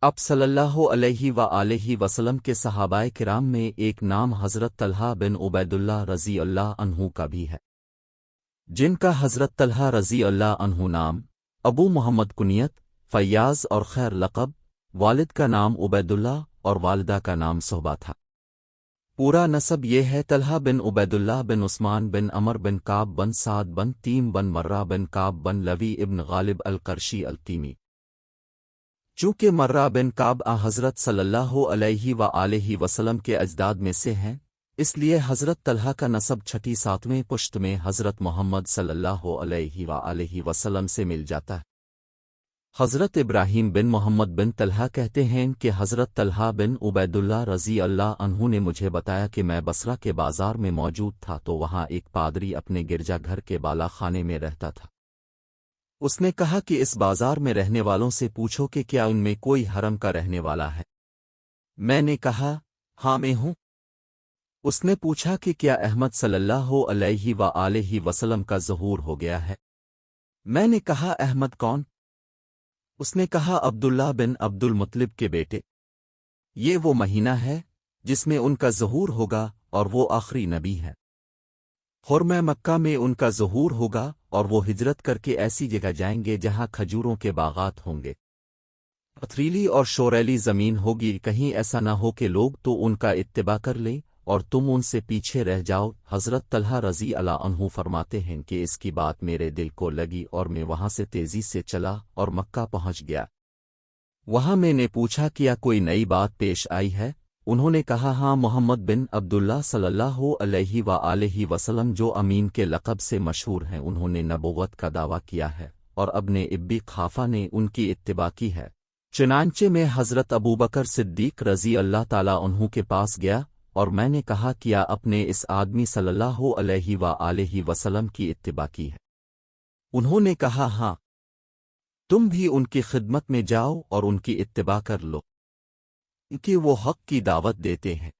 अब सल्लल्लाहु अलैहि व आलिहि वसल्लम के सहाबाए किराम में एक नाम हज़रत तलहा बिन उबैदुल्लाह रज़ी अल्लाह अन्हु का भी है, जिनका हज़रत तलहा रज़ी अल्लाह अन्हु नाम, अबू मोहम्मद कुनियत, फ़य्याज़ और खैर लक़ब, वालिद का नाम उबैदुल्लाह और वालिदा का नाम सोहबा था। पूरा नसब ये है तलहा बिन उबैदुल्लाह बिन उस्मान बिन अमर बिन काब बन साद बन तीम बन मर्रा बिन काब बन लवी इब्न गालिब अल-क़रशी अल-तीमी। चूँकि मर्रा बिन काब हज़रत सल्लल्लाहु अलैहि व आलिहि वसल्लम के अजदाद में से हैं, इसलिए हज़रत तलहा का नसब छठी सातवें पुश्त में हज़रत मोहम्मद सल्लल्लाहु अलैहि व आलिहि वसल्लम से मिल जाता है। हज़रत इब्राहीम बिन मोहम्मद बिन तलहा कहते हैं कि हज़रत तलहा बिन उबैदुल्लाह रज़ी अल्लाह अन्हु ने मुझे बताया कि मैं बसरा के बाज़ार में मौजूद था तो वहाँ एक पादरी अपने गिरजाघर के बाला खाने में रहता था। उसने कहा कि इस बाज़ार में रहने वालों से पूछो कि क्या उनमें कोई हरम का रहने वाला है। मैंने कहा, हाँ मैं हूँ। उसने पूछा कि क्या अहमद सल्लल्लाहु अलैहि व आलिहि वसल्लम का ज़हूर हो गया है। मैंने कहा, अहमद कौन? उसने कहा, अब्दुल्लाह बिन अब्दुल मुत्तलिब के बेटे। ये वो महीना है जिसमें उनका ज़हूर होगा और वो आखिरी नबी है। हुर्म मक्का में उनका ज़हूर होगा और वो हिजरत करके ऐसी जगह जाएंगे जहां खजूरों के बागात होंगे, पथरीली और शोरैली ज़मीन होगी। कहीं ऐसा न हो कि लोग तो उनका इत्तिबा कर लें और तुम उनसे पीछे रह जाओ। हज़रत तलहा रज़ी अल्लाह अन्हु फरमाते हैं कि इसकी बात मेरे दिल को लगी और मैं वहां से तेज़ी से चला और मक्का पहुंच गया। वहां मैंने पूछा क्या कोई नई बात पेश आई है। उन्होंने कहा, हाँ, मोहम्मद बिन अब्दुल्लाह सल्लल्लाहु अलैहि व आलिहि वसल्लम जो अमीन के लक़ब से मशहूर हैं, उन्होंने नबुव्वत का दावा किया है और अपने इब्बी खाफा ने उनकी इत्तिबा की है। चुनांचे में हज़रत अबू बकर सिद्दीक़ रज़ी अल्लाह ताला अन्हु के पास गया और मैंने कहा, क्या अपने इस आदमी सल्लल्लाहु अलैहि व आलिहि वसल्लम की इत्तिबा की है? उन्होंने कहा, हाँ। तुम भी उनकी खिदमत में जाओ और उनकी इत्तिबा कर लो कि वो हक़ की दावत देते हैं।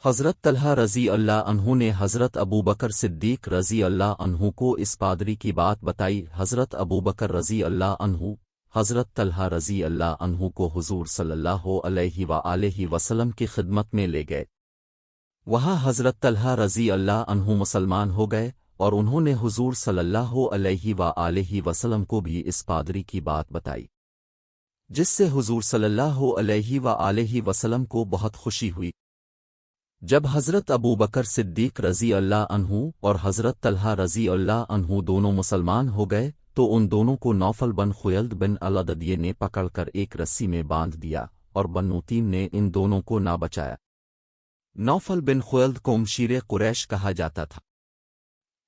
हज़रत तलहा रज़ी अल्लाह अन्हु ने हज़रत अबू बकर सिद्दीक़ रज़ी अल्लाह अन्हु को इस पादरी की बात बताई। हज़रत अबू बकर रज़ी अल्लाह अन्हु हज़रत तलहा रज़ी अल्लाह अन्हु को हुज़ूर सल्लल्लाहु अलैहि व आलिहि वसल्लम की खिदमत में ले गए। वहाँ हज़रत तलहा रज़ी अल्लाह अन्हु मुसलमान हो गए और उन्होंने हुज़ूर सल्लल्लाहु अलैहि व आलिहि वसल्लम को भी इस पादरी की बात बताई, जिससे हुज़ूर सल्लल्लाहु अलैहि व आलिहि वसल्लम को बहुत खुशी हुई। जब हज़रत अबू बकर सिद्दीक़ रज़ी अल्लाह अन्हु और हज़रत तलहा रज़ी अल्लाह अन्हु दोनों मुसलमान हो गए तो उन दोनों को नौफल बन खुयल्द बिन अल-अददिये ने पकड़कर एक रस्सी में बांध दिया और बन्नू तीम ने इन दोनों को ना बचाया। नौफल बिन खुयल्द को मशीरे कुरैश कहा जाता था।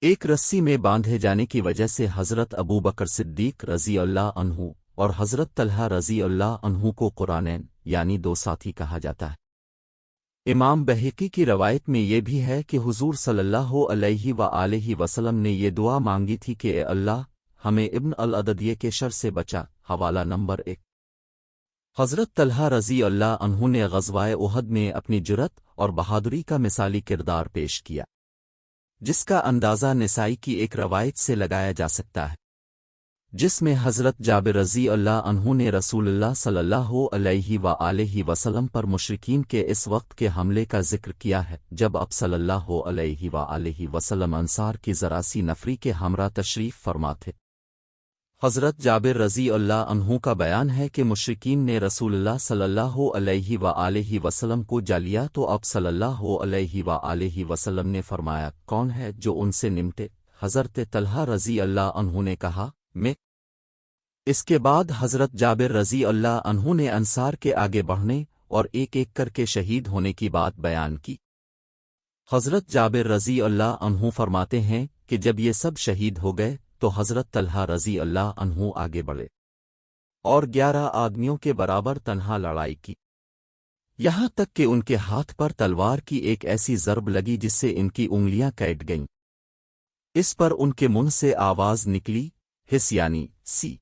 एक रस्सी में बांधे जाने की वजह से हज़रत अबू बकर सिद्दीक़ रज़ी अल्लाह अन्हु और हज़रत तलहा रज़ी अल्लाह अन्हु को कुरानैन यानी दो साथी कहा जाता है। इमाम बहकी की रवायत में ये भी है कि हुज़ूर सल्लल्लाहु अलैहि व आलिहि वसल्लम ने ये दुआ मांगी थी कि ए अल्लाह, हमें इब्न अल-अददिये के शर से बचा। हवाला नंबर 1। हज़रत तलहा रज़ी अल्लाह अन्हु ने ग़ज़वाए उहद में अपनी जुरत और बहादुरी का मिसाली किरदार पेश किया, जिसका अंदाज़ा निसाई की एक रवायत से लगाया जा सकता है, जिसमें हज़रत जाबिर रज़ी अल्लाह अन्हु ने रसूलुल्लाह सल्लल्लाहु अलैहि व आलिहि वसल्लम पर मुशरिकीन के इस वक्त के हमले का ज़िक्र किया है जब आप सल्लल्लाहु अलैहि व आलिहि वसल्लम अंसार की ज़रासी नफरी के हमरा तशरीफ़ फरमा थे। हज़रत जाबिर रज़ी अल्लाह अन्हु का बयान है कि मुशरिकीन ने रसूलुल्लाह सल्लल्लाहु अलैहि व आलिहि वसल्लम को जा लिया तो आप सल्लल्लाहु अलैहि व आलिहि वसल्लम ने फरमाया, कौन है जो उनसे निमटे? हज़रत तलहा रज़ी अल्लाह अन्हु ने कहा, मैं। इसके बाद हज़रत जाबिर रज़ी अल्लाह अन्हु ने अंसार के आगे बढ़ने और एक एक करके शहीद होने की बात बयान की। हज़रत जाबिर रज़ी अल्लाह अन्हु फरमाते हैं कि जब ये सब शहीद हो गए तो हज़रत तलहा रज़ी अल्लाह अन्हु आगे बढ़े और 11 आदमियों के बराबर तन्हा लड़ाई की, यहाँ तक कि उनके हाथ पर तलवार की एक ऐसी ज़रब लगी जिससे इनकी उंगलियां कैट गईं। इस पर उनके मुंह से आवाज़ निकली, हिस यानी सी।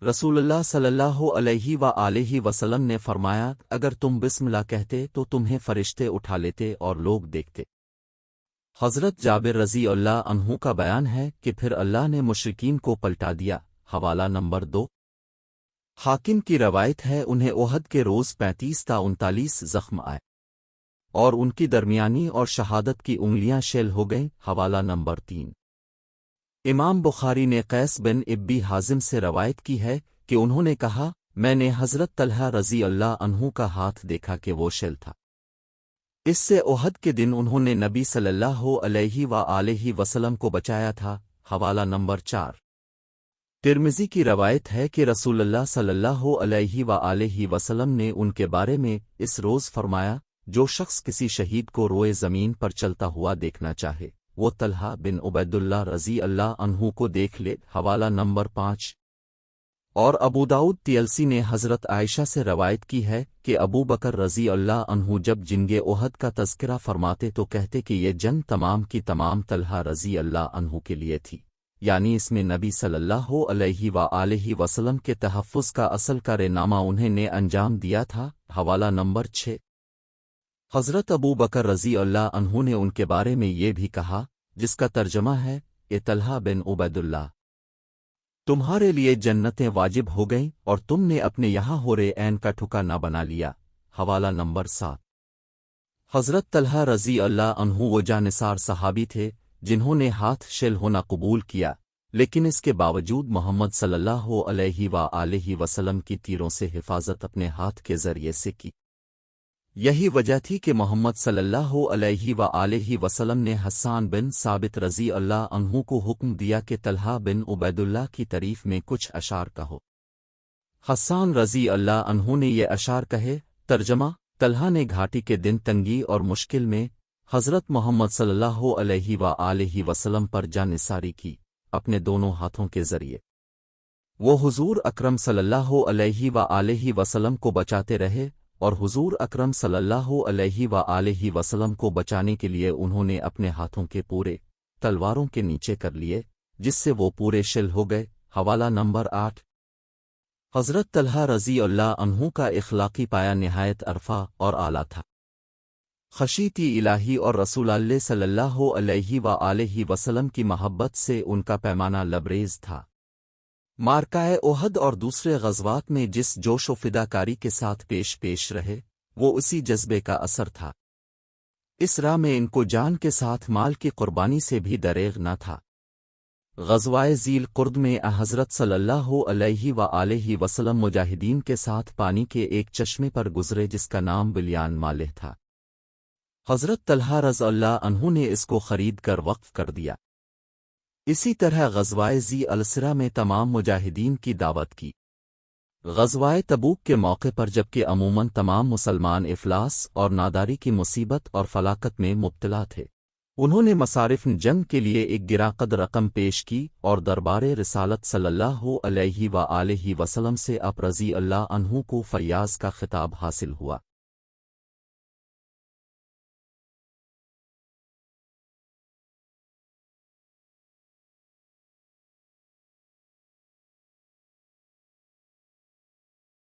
रसूलुल्लाह सल्लल्लाहु अलैहि व आलिहि वसल्लम ने फरमाया, अगर तुम बिस्मिल्लाह कहते तो तुम्हें फरिश्ते उठा लेते और लोग देखते। हज़रत जाबिर रज़ी अल्लाह अन्हु का बयान है कि फिर अल्लाह ने मुशरिकीन को पलटा दिया। हवाला नंबर 2। حاکم کی روایت ہے انہیں احد کے روز 35 تا 39 زخم آئے اور ان کی درمیانی اور شہادت کی انگلیاں شیل ہو گئیں۔ حوالہ نمبر 3۔ امام بخاری نے قیس بن ابی حازم سے روایت کی ہے کہ انہوں نے کہا میں نے حضرت طلحہ رضی اللہ عنہ کا ہاتھ دیکھا کہ وہ شیل تھا۔ اس سے احد کے دن انہوں نے نبی صلی اللہ علیہ وآلہ وسلم کو بچایا تھا۔ حوالہ نمبر 4۔ ترمذی کی روایت ہے کہ رسول اللہ صلی اللہ علیہ وآلہ وسلم نے ان کے بارے میں اس روز فرمایا جو شخص کسی شہید کو روئے زمین پر چلتا ہوا دیکھنا چاہے وہ طلحہ بن عبیداللہ رضی اللہ عنہ کو دیکھ لے۔ حوالہ نمبر 5۔ اور ابو داؤد طیالسی نے حضرت عائشہ سے روایت کی ہے کہ ابو بکر رضی اللہ عنہ جب جنگ احد کا تذکرہ فرماتے تو کہتے کہ یہ جنگ تمام کی تمام طلحہ رضی اللہ عنہ کے لیے تھی، یعنی اس میں نبی صلی اللہ علیہ وآلہ وسلم کے تحفظ کا اصل کارنامہ انہیں نے انجام دیا تھا۔ حوالہ نمبر 6۔ حضرت ابو بکر رضی اللہ عنہ نے ان کے بارے میں یہ بھی کہا جس کا ترجمہ ہے اے طلحہ بن عبیداللہ، تمہارے لیے جنتیں واجب ہو گئیں اور تم نے اپنے یہاں حورِ عین کا ٹھکا نہ بنا لیا۔ حوالہ نمبر 7۔ حضرت طلحہ رضی اللہ عنہ وہ جانثار صحابی تھے جنہوں نے ہاتھ شیل ہونا قبول کیا، لیکن اس کے باوجود محمد صلی اللہ علیہ وآلہ وسلم کی تیروں سے حفاظت اپنے ہاتھ کے ذریعے سے کی۔ یہی وجہ تھی کہ محمد صلی اللہ علیہ وآلہ وسلم نے حسان بن ثابت رضی اللہ عنہ کو حکم دیا کہ طلحہ بن عبیداللہ کی تعریف میں کچھ اشعار کہو۔ حسان رضی اللہ عنہ نے یہ اشعار کہے۔ ترجمہ: طلحہ نے گھاٹی کے دن تنگی اور مشکل میں حضرت محمد صلی اللہ علیہ وآلہ وسلم پر جانثاری کی اپنے دونوں ہاتھوں کے ذریعے۔ وہ حضور اکرم صلی اللہ علیہ وآلہ وسلم کو بچاتے رہے اور حضور اکرم صلی اللہ علیہ وآلہ وسلم کو بچانے کے لیے انہوں نے اپنے ہاتھوں کے پورے تلواروں کے نیچے کر لیے جس سے وہ پورے شل ہو گئے۔ حوالہ نمبر 8۔ حضرت طلحہ رضی اللہ عنہ کا اخلاقی پایہ نہایت عرفہ اور اعلیٰ تھا۔ خشیتی الہی اور رسول اللہ صلی اللہ علیہ وآلہ وسلم کی محبت سے ان کا پیمانہ لبریز تھا۔ معرکہ احد اور دوسرے غزوات میں جس جوش و فداکاری کے ساتھ پیش رہے وہ اسی جذبے کا اثر تھا۔ اس راہ میں ان کو جان کے ساتھ مال کی قربانی سے بھی دریغ نہ تھا۔ غزوہ ذی القرد میں حضرت صلی اللہ علیہ وآلہ وسلم مجاہدین کے ساتھ پانی کے ایک چشمے پر گزرے جس کا نام بلیان مالح تھا۔ حضرت طلحہ رضی اللہ عنہ نے اس کو خرید کر وقف کر دیا۔ اسی طرح غزوہ ذی السرہ میں تمام مجاہدین کی دعوت کی۔ غزوہ تبوک کے موقع پر جبکہ عموماً تمام مسلمان افلاس اور ناداری کی مصیبت اور فلاکت میں مبتلا تھے، انہوں نے مصارف جنگ کے لیے ایک گراں قدر رقم پیش کی اور دربار رسالت صلی اللہ علیہ وآلہ وسلم سے آپ رضی اللہ عنہ کو فیاض کا خطاب حاصل ہوا۔